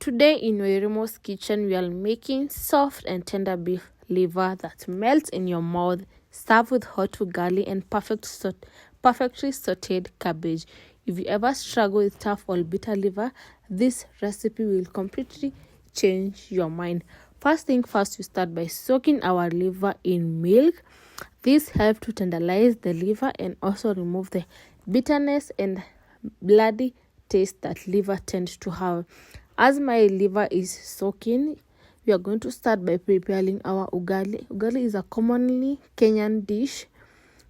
Today in WAIRIMU'S kitchen, we are making soft and tender beef liver that melts in your mouth, served with hot ugali and perfectly sauteed cabbage. If you ever struggle with tough or bitter liver, this recipe will completely change your mind. First thing first, you start by soaking our liver in milk. This helps to tenderize the liver and also remove the bitterness and bloody taste that liver tends to have. As my liver is soaking, we are going to start by preparing our ugali. Ugali is a commonly Kenyan dish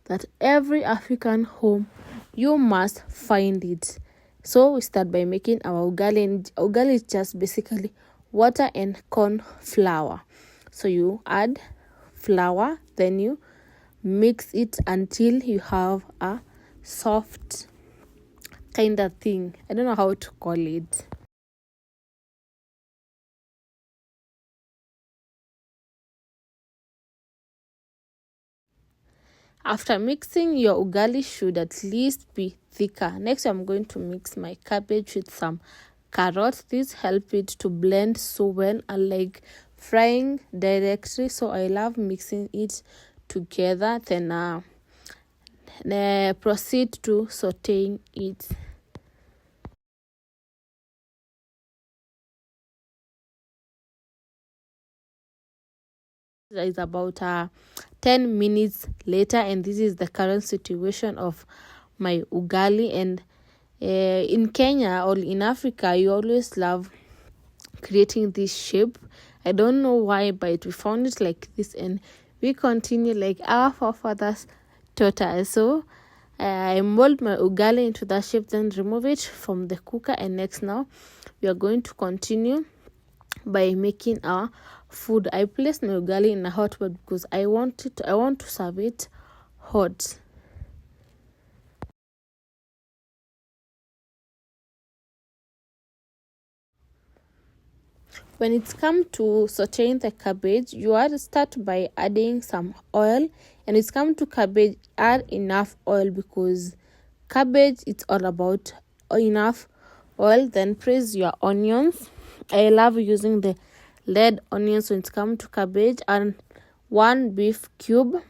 that every African home you must find it. So we start by making our ugali, and ugali is just basically water and corn flour. So you add flour, then you mix it until you have a soft kind of thing. I don't know how to call it. After mixing, your ugali should at least be thicker. Next, I'm going to mix my cabbage with some carrots. This helps it to blend so well, unlike frying directly. So I love mixing it together. Then proceed to sauteing it. Is about 10 minutes later, and this is the current situation of my ugali. And in Kenya or in Africa, you always love creating this shape. I don't know why, but we found it like this, and we continue like our forefathers taught us. So I mold my ugali into that shape, then remove it from the cooker. And next, now we are going to continue by making our food. I placed my ugali in a hot pot because I want to serve it hot. When it's come to sauteing the cabbage, you are to start by adding some oil. And it's come to cabbage, add enough oil because cabbage, it's all about enough oil. Then press your onions. I love using the red onions when it's come to cabbage, and one beef cube.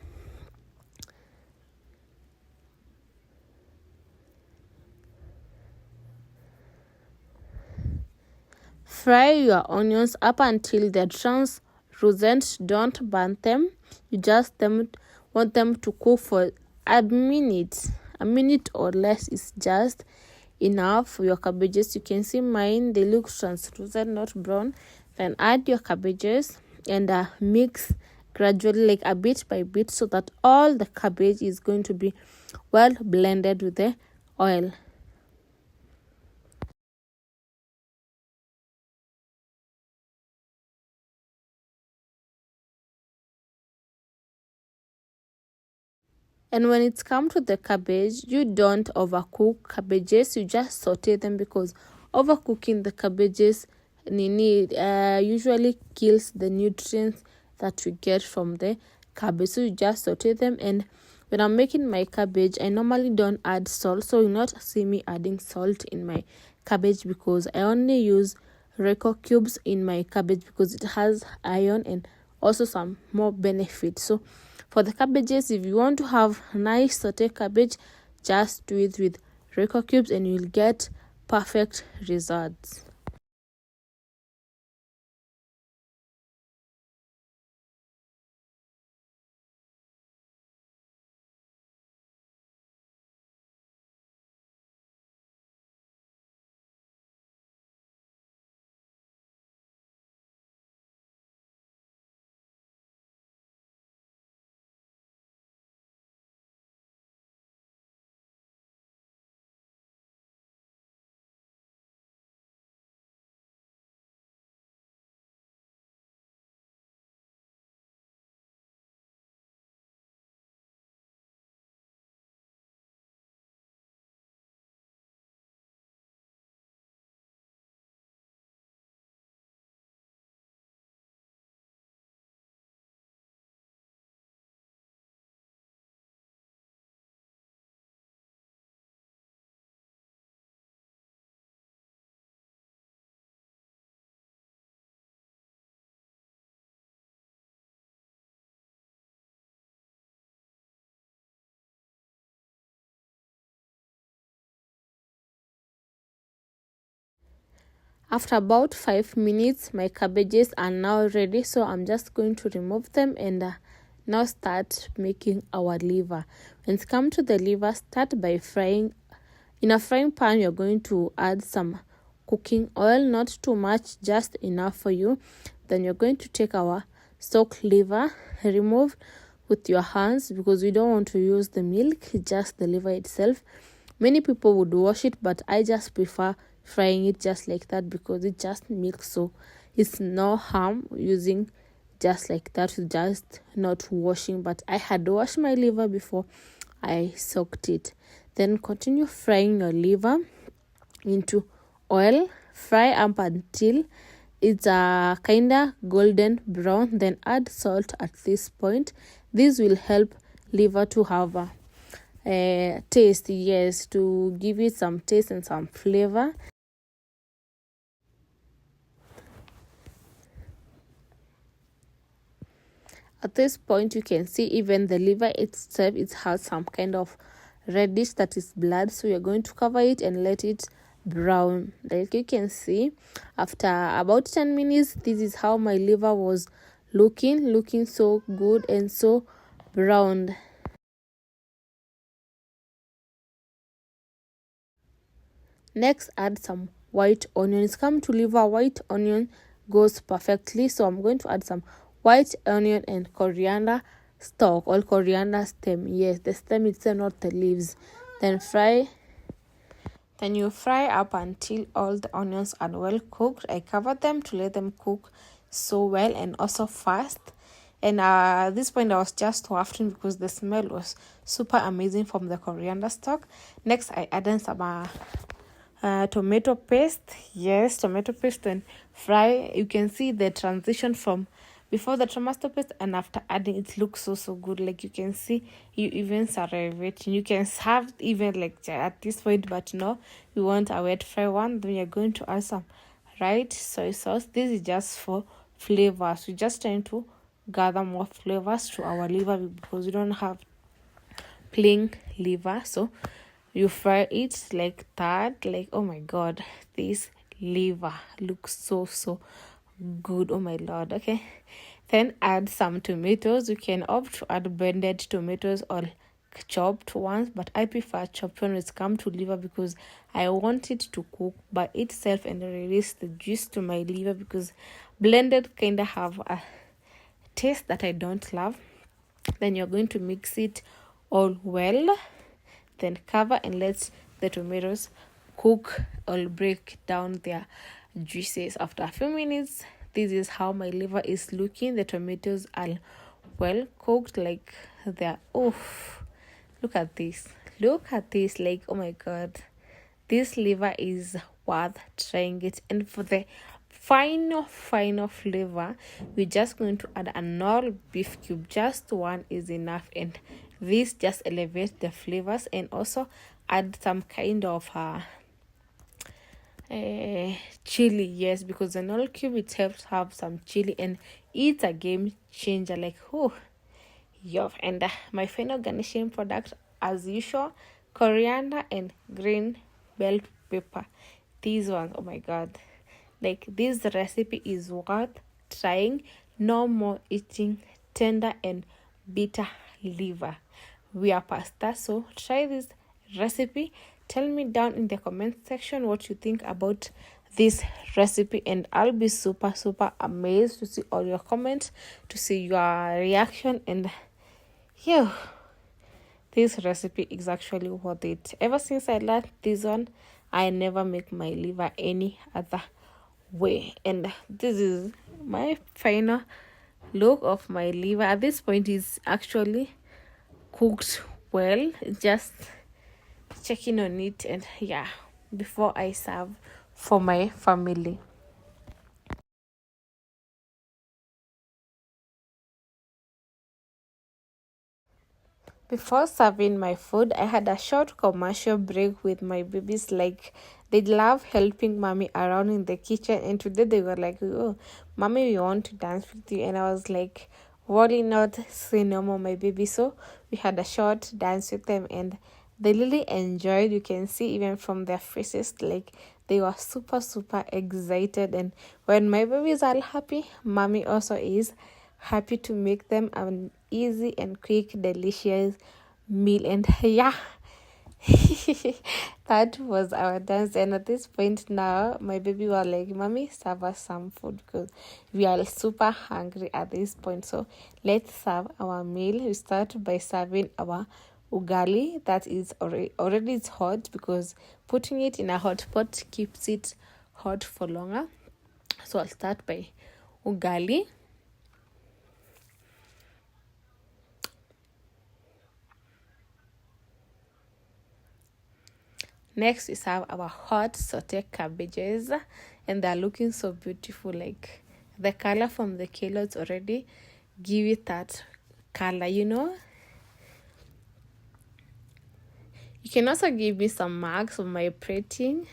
Fry your onions up until they're translucent. Don't burn them. You just want them to cook for a minute or less is just enough for your cabbages. You can see mine, they look translucent, not brown. Then add your cabbages and mix gradually, like a bit by bit, so that all the cabbage is going to be well blended with the oil. And when it's come to the cabbage, you don't overcook cabbages. You just saute them, because overcooking the cabbages usually kills the nutrients that we get from the cabbage. So you just saute them. And when I'm making my cabbage, I normally don't add salt. So you'll not see me adding salt in my cabbage, because I only use Reco cubes in my cabbage because it has iron and also some more benefits. So for the cabbages, if you want to have nice saute cabbage, just do it with Reco cubes and you'll get perfect results. After about 5 minutes, my cabbages are now ready, so I'm just going to remove them and now start making our liver. When it comes to the liver, start by frying. In a frying pan, you're going to add some cooking oil, not too much, just enough for you. Then you're going to take our stock liver, remove with your hands because we don't want to use the milk, just the liver itself. Many people would wash it, but I just prefer frying it just like that because it just milk, so it's no harm using just like that, just not washing. But I had washed my liver before I soaked it. Then continue frying your liver into oil. Fry up until it's a kinda golden brown. Then add salt at this point. This will help liver to have a taste, yes, to give it some taste and some flavor. At this point, you can see even the liver itself, it has some kind of reddish that is blood, so you're going to cover it and let it brown. Like you can see, after about 10 minutes, this is how my liver was looking so good and so browned. Next, add some white onions. Come to liver, white onion goes perfectly, so I'm going to add some white onion and coriander stalk or coriander stem. Yes, the stem itself, not the leaves. Then you fry up until all the onions are well cooked. I cover them to let them cook so well and also fast. And at this point, I was just wafting because the smell was super amazing from the coriander stalk. Next, I added some tomato paste. Yes, tomato paste, and fry. You can see the transition from before the tomato paste and after adding it looks so good. Like you can see, you even serve it. You can serve even like at this point, but no, we want a wet fry one. Then you're going to add some right soy sauce. This is just for flavors. We're just trying to gather more flavors to our liver because we don't have plain liver. So you fry it like that. Like, oh my god, this liver looks so good. Oh my lord. Okay, then add some tomatoes. You can opt to add blended tomatoes or chopped ones, but I prefer chopped when it's come to liver because I want it to cook by itself and release the juice to my liver, because blended kind of have a taste that I don't love. Then you're going to mix it all well, then cover and let the tomatoes cook or break down their juices. After a few minutes, this is how my liver is looking. The tomatoes are well cooked, like they're look at this, like, oh my god, this liver is worth trying it. And for the final flavor, we're just going to add an all beef cube. Just one is enough, and this just elevates the flavors. And also add some kind of chili, yes, because the null cube itself have some chili and it's a game changer. Like, and my final garnishing product, as usual, coriander and green bell pepper. These ones, oh my god, like this recipe is worth trying. No more eating tender and bitter liver. We are pasta, so try this recipe. Tell me down in the comment section what you think about this recipe, and I'll be super amazed to see all your comments, to see your reaction. And this recipe is actually worth it. Ever since I learned this one, I never make my liver any other way. And this is my final look of my liver. At this point, is actually cooked well. Just checking on it, and before I serve for my family. Before serving my food, I had a short commercial break with my babies. Like, they love helping mommy around in the kitchen, and today they were like, oh, mommy, we want to dance with you. And I was like, worry not, say no more, my baby. So we had a short dance with them, and they really enjoyed. You can see even from their faces, like, They were super excited, and when my babies are happy, mommy also is happy to make them an easy and quick delicious meal. And yeah, that was our dance. And at this point now, my baby were like, mommy, serve us some food because we are super hungry at this point. So let's serve our meal. We start by serving our ugali that is already it's hot, because putting it in a hot pot keeps it hot for longer. So I'll start by ugali. Next, we have our hot sauteed cabbages, and they're looking so beautiful. Like the color from the kilos already give it that color, you know. You can also give me some marks of my plating.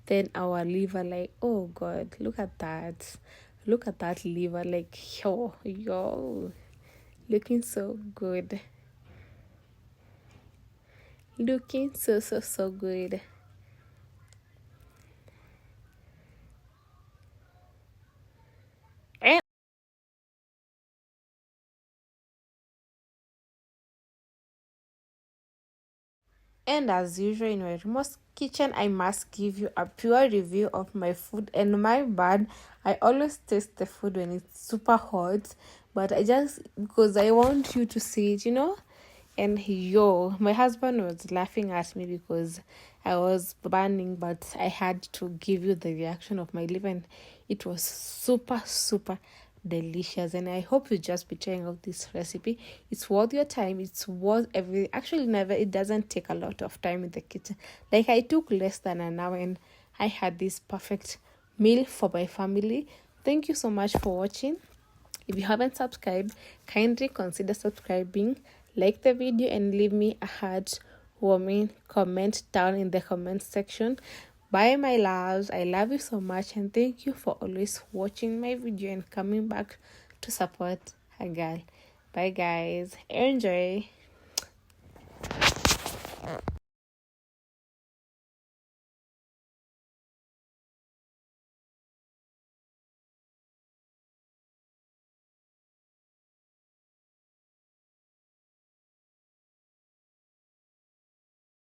Then our liver, like, oh God, look at that. Look at that liver, like, yo, looking so good. Looking so good. And as usual in WAIRIMU'S kitchen, I must give you a pure review of my food. And my bad, I always taste the food when it's super hot, but I just, because I want you to see it, you know. And my husband was laughing at me because I was burning, but I had to give you the reaction of my liver, and it was super delicious. And I hope you just be trying out this recipe. It's worth your time. It's worth everything. Actually, never. It doesn't take a lot of time in the kitchen. Like, I took less than an hour, and I had this perfect meal for my family. Thank you so much for watching. If you haven't subscribed, kindly consider subscribing, like the video, and leave me a heart-warming comment down in the comment section. Bye, my loves. I love you so much, and thank you for always watching my video and coming back to support a girl. Bye, guys. Enjoy.